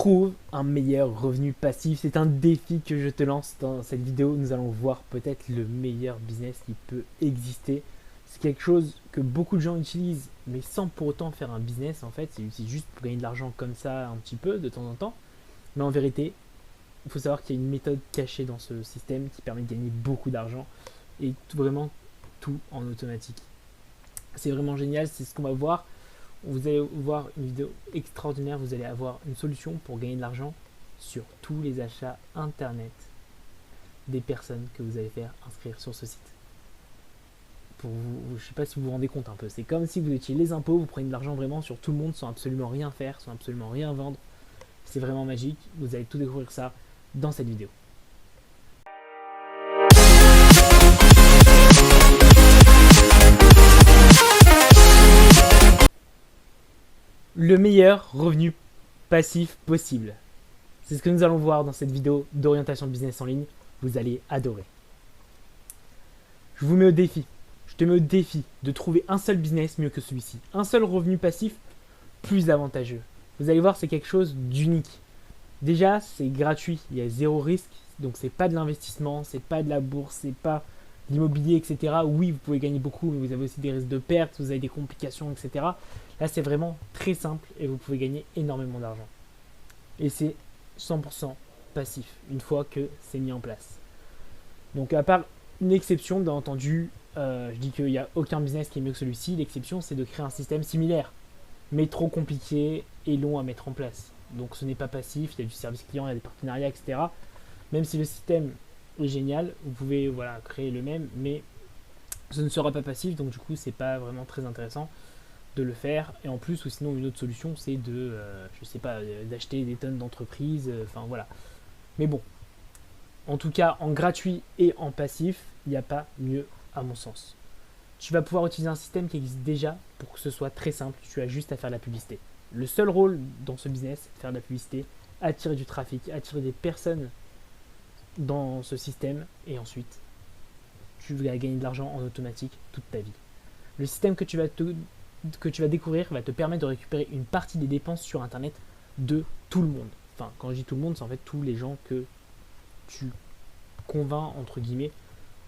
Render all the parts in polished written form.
Trouve un meilleur revenu passif. C'est un défi que je te lance dans cette vidéo. Nous allons voir peut-être le meilleur business qui peut exister. C'est quelque chose que beaucoup de gens utilisent, mais sans pour autant faire un business. En fait, c'est juste pour gagner de l'argent comme ça, un petit peu, de temps en temps. Mais en vérité, il faut savoir qu'il y a une méthode cachée dans ce système qui permet de gagner beaucoup d'argent et vraiment tout en automatique. C'est vraiment génial, c'est ce qu'on va voir. Vous allez voir une vidéo extraordinaire, vous allez avoir une solution pour gagner de l'argent sur tous les achats internet des personnes que vous allez faire inscrire sur ce site. Pour vous, je ne sais pas si vous vous rendez compte un peu, c'est comme si vous étiez les impôts, vous prenez de l'argent vraiment sur tout le monde sans absolument rien faire, sans absolument rien vendre. C'est vraiment magique, vous allez tout découvrir ça dans cette vidéo. Le meilleur revenu passif possible. C'est ce que nous allons voir dans cette vidéo d'orientation business en ligne. Vous allez adorer. Je vous mets au défi. Je te mets au défi de trouver un seul business mieux que celui-ci. Un seul revenu passif plus avantageux. Vous allez voir, c'est quelque chose d'unique. Déjà, c'est gratuit. Il y a zéro risque. Donc, c'est pas de l'investissement, c'est pas de la bourse, c'est pas l'immobilier, etc. Oui, vous pouvez gagner beaucoup, mais vous avez aussi des risques de perte, vous avez des complications, etc. Là, c'est vraiment très simple et vous pouvez gagner énormément d'argent. Et c'est 100% passif, une fois que c'est mis en place. Donc, à part une exception, bien entendu, je dis qu'il n'y a aucun business qui est mieux que celui-ci. L'exception, c'est de créer un système similaire, mais trop compliqué et long à mettre en place. Donc, ce n'est pas passif, il y a du service client, il y a des partenariats, etc. Même si le système est génial, vous pouvez créer le même, mais ce ne sera pas passif, donc du coup, c'est pas vraiment très intéressant de le faire. Et en plus, ou sinon une autre solution, c'est de je sais pas, d'acheter des tonnes d'entreprises, enfin voilà. Mais bon, en tout cas, en gratuit et en passif, il n'y a pas mieux à mon sens. Tu vas pouvoir utiliser un système qui existe déjà pour que ce soit très simple, tu as juste à faire de la publicité. Le seul rôle dans ce business, c'est de faire de la publicité, attirer du trafic, attirer des personnes dans ce système, et ensuite tu vas gagner de l'argent en automatique toute ta vie. Le système que tu vas découvrir va te permettre de récupérer une partie des dépenses sur internet de tout le monde. Enfin, quand je dis tout le monde, c'est en fait tous les gens que tu convaincs entre guillemets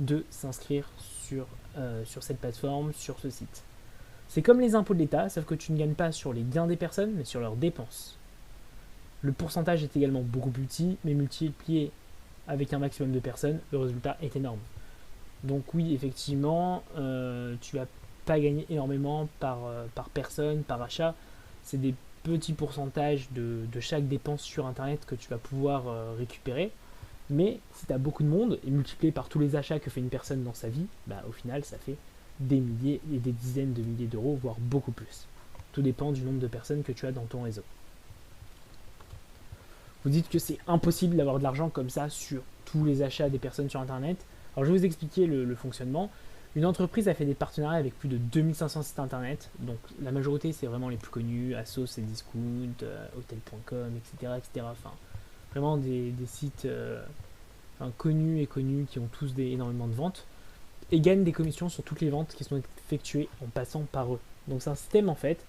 de s'inscrire sur cette plateforme, sur ce site. C'est comme les impôts de l'État, sauf que tu ne gagnes pas sur les gains des personnes, mais sur leurs dépenses. Le pourcentage est également beaucoup plus petit, mais multiplié avec un maximum de personnes, le résultat est énorme. Donc oui, effectivement, tu vas pas gagner énormément par personne, par achat. C'est des petits pourcentages de chaque dépense sur internet que tu vas pouvoir récupérer. Mais si tu as beaucoup de monde et multiplié par tous les achats que fait une personne dans sa vie, bah, au final ça fait des milliers et des dizaines de milliers d'euros, voire beaucoup plus. Tout dépend du nombre de personnes que tu as dans ton réseau. Vous dites que c'est impossible d'avoir de l'argent comme ça sur tous les achats des personnes sur internet. Alors je vais vous expliquer le fonctionnement. Une entreprise a fait des partenariats avec plus de 2500 sites internet. Donc la majorité c'est vraiment les plus connus, Asos, Cdiscount, Hotel.com, etc., etc. Enfin, vraiment des sites connus qui ont tous énormément de ventes et gagnent des commissions sur toutes les ventes qui sont effectuées en passant par eux. Donc c'est un système en fait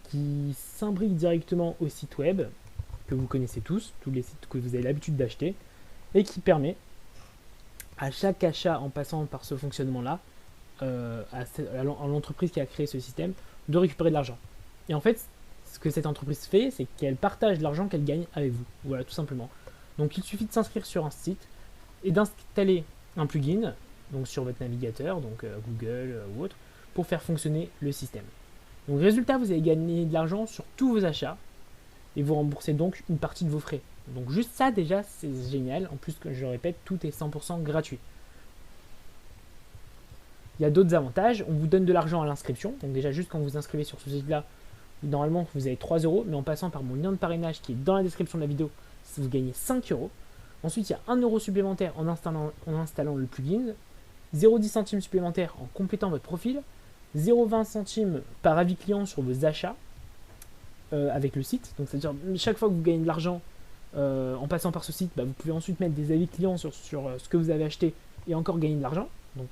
qui s'imbrique directement au site web que vous connaissez tous les sites que vous avez l'habitude d'acheter, et qui permet à chaque achat en passant par ce fonctionnement-là, à l'entreprise qui a créé ce système, de récupérer de l'argent. Et en fait, ce que cette entreprise fait, c'est qu'elle partage l'argent qu'elle gagne avec vous. Voilà, tout simplement. Donc il suffit de s'inscrire sur un site et d'installer un plugin, donc sur votre navigateur, donc Google ou autre, pour faire fonctionner le système. Donc résultat, vous allez gagner de l'argent sur tous vos achats, et vous remboursez donc une partie de vos frais. Donc juste ça déjà c'est génial, en plus que je le répète, tout est 100% gratuit. Il y a d'autres avantages, on vous donne de l'argent à l'inscription, donc déjà juste quand vous vous inscrivez sur ce site là, normalement vous avez 3 €, mais en passant par mon lien de parrainage qui est dans la description de la vidéo, vous gagnez 5 €. Ensuite il y a 1 € supplémentaire en installant le plugin, 0,10 centimes supplémentaires en complétant votre profil, 0,20 centimes par avis client sur vos achats, avec le site. Donc c'est-à-dire chaque fois que vous gagnez de l'argent en passant par ce site, bah, vous pouvez ensuite mettre des avis clients sur ce que vous avez acheté et encore gagner de l'argent. Donc,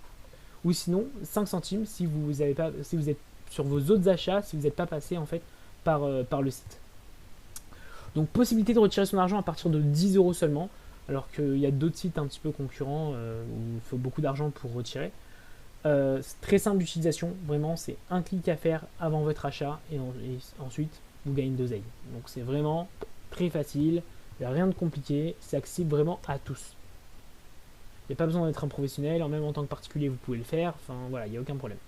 ou sinon 5 centimes si vous êtes sur vos autres achats, si vous n'êtes pas passé en fait par le site. Donc possibilité de retirer son argent à partir de 10 euros seulement, alors qu'il y a d'autres sites un petit peu concurrents où il faut beaucoup d'argent pour retirer. C'est très simple d'utilisation, vraiment c'est un clic à faire avant votre achat et ensuite vous gagnez de l'oseille. Donc c'est vraiment très facile, il n'y a rien de compliqué, c'est accessible vraiment à tous. Il n'y a pas besoin d'être un professionnel, même en tant que particulier vous pouvez le faire, enfin voilà, il n'y a aucun problème.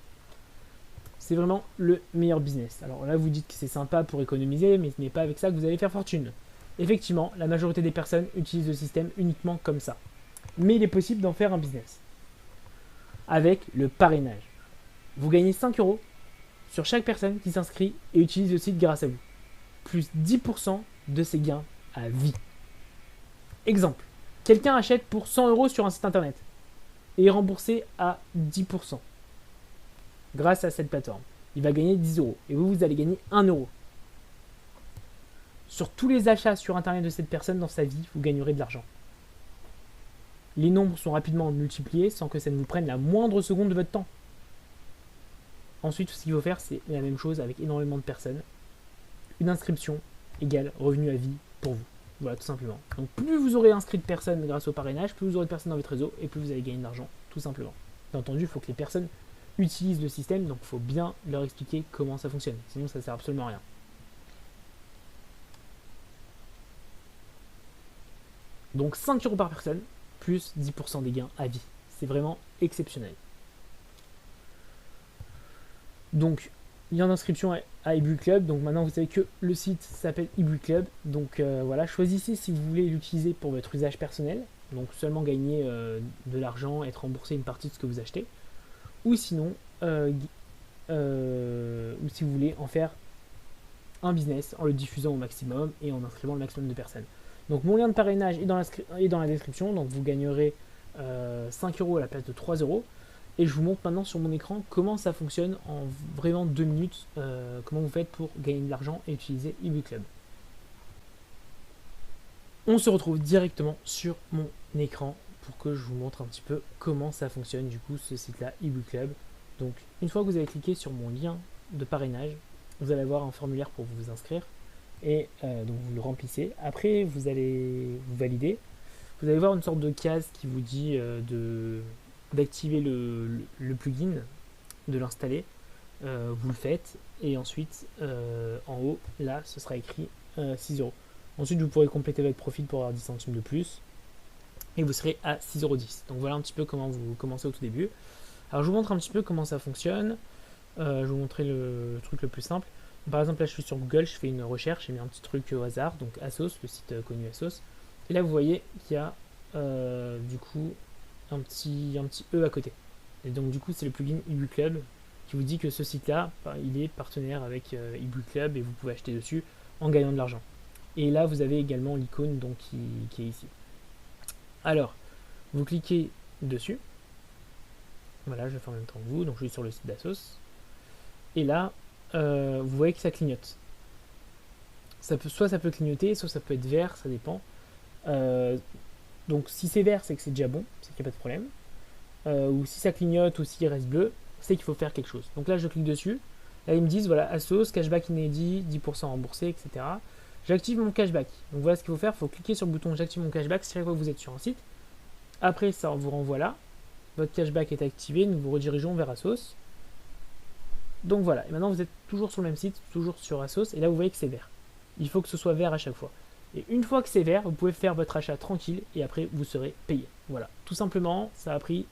C'est vraiment le meilleur business. Alors là vous dites que c'est sympa pour économiser, mais ce n'est pas avec ça que vous allez faire fortune. Effectivement, la majorité des personnes utilisent le système uniquement comme ça. Mais il est possible d'en faire un business. Avec le parrainage. Vous gagnez 5 euros sur chaque personne qui s'inscrit et utilise le site grâce à vous. Plus 10% de ses gains à vie. Exemple, quelqu'un achète pour 100 euros sur un site internet et est remboursé à 10%. Grâce à cette plateforme, il va gagner 10 euros et vous allez gagner 1 euro. Sur tous les achats sur internet de cette personne dans sa vie, vous gagnerez de l'argent. Les nombres sont rapidement multipliés sans que ça ne vous prenne la moindre seconde de votre temps. Ensuite, ce qu'il faut faire, c'est la même chose avec énormément de personnes. Une inscription égale revenu à vie pour vous. Voilà, tout simplement. Donc plus vous aurez inscrit de personnes grâce au parrainage, plus vous aurez de personnes dans votre réseau et plus vous allez gagner de l'argent, tout simplement. Bien entendu, il faut que les personnes utilisent le système, donc il faut bien leur expliquer comment ça fonctionne. Sinon, ça ne sert absolument à rien. Donc 5 euros par personne, plus 10% des gains à vie. C'est vraiment exceptionnel. Donc, il y a une inscription à eBook Club. Donc maintenant, vous savez que le site s'appelle eBook Club. Donc voilà, choisissez si vous voulez l'utiliser pour votre usage personnel. Donc seulement gagner de l'argent, être remboursé une partie de ce que vous achetez. Ou sinon, ou si vous voulez en faire un business en le diffusant au maximum et en inscrivant le maximum de personnes. Donc mon lien de parrainage est dans la description, donc vous gagnerez 5 euros à la place de 3 euros. Et je vous montre maintenant sur mon écran comment ça fonctionne en vraiment 2 minutes, comment vous faites pour gagner de l'argent et utiliser eBook Club. On se retrouve directement sur mon écran pour que je vous montre un petit peu comment ça fonctionne du coup ce site là, eBook Club. Donc une fois que vous avez cliqué sur mon lien de parrainage, vous allez avoir un formulaire pour vous inscrire. Et donc vous le remplissez. Après vous allez vous valider. Vous allez voir une sorte de case qui vous dit d'activer le plugin, de l'installer. Vous le faites et ensuite en haut là ce sera écrit 6 euros. Ensuite vous pourrez compléter votre profil pour avoir 10 centimes de plus et vous serez à 6,10 euros. Donc voilà un petit peu comment vous commencez au tout début. Alors je vous montre un petit peu comment ça fonctionne. Je vais vous montrer le truc le plus simple. Par exemple, là, je suis sur Google, je fais une recherche, j'ai mis un petit truc au hasard, donc Asos, le site connu Asos. Et là, vous voyez qu'il y a du coup un petit E à côté. Et donc, du coup, c'est le plugin eBook Club qui vous dit que ce site-là, il est partenaire avec eBook Club et vous pouvez acheter dessus en gagnant de l'argent. Et là, vous avez également l'icône donc qui est ici. Alors, vous cliquez dessus. Voilà, je vais faire en même temps que vous. Donc, je suis sur le site d'Asos. Et là, vous voyez que ça clignote. Soit ça peut clignoter, soit ça peut être vert, ça dépend. Donc si c'est vert, c'est que c'est déjà bon, c'est qu'il n'y a pas de problème. Ou si ça clignote ou s'il reste bleu, c'est qu'il faut faire quelque chose. Donc là je clique dessus, là ils me disent voilà, Asos, cashback inédit, 10% remboursé, etc. J'active mon cashback. Donc voilà ce qu'il faut faire, il faut cliquer sur le bouton j'active mon cashback chaque fois que vous êtes sur un site. Après ça vous renvoie là, votre cashback est activé, nous vous redirigeons vers Asos. Donc voilà, et maintenant vous êtes toujours sur le même site, toujours sur Asos, et là vous voyez que c'est vert. Il faut que ce soit vert à chaque fois. Et une fois que c'est vert, vous pouvez faire votre achat tranquille, et après vous serez payé. Voilà, tout simplement, ça a pris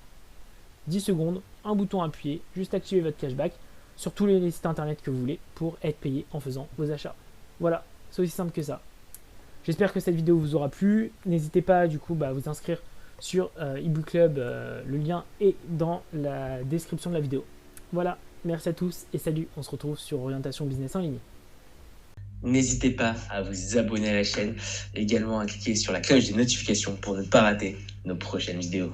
10 secondes, un bouton appuyé, juste activer votre cashback sur tous les sites internet que vous voulez pour être payé en faisant vos achats. Voilà, c'est aussi simple que ça. J'espère que cette vidéo vous aura plu. N'hésitez pas du coup à vous inscrire sur eBook Club, le lien est dans la description de la vidéo. Voilà. Merci à tous et salut, on se retrouve sur Orientation Business en ligne. N'hésitez pas à vous abonner à la chaîne, également à cliquer sur la cloche des notifications pour ne pas rater nos prochaines vidéos.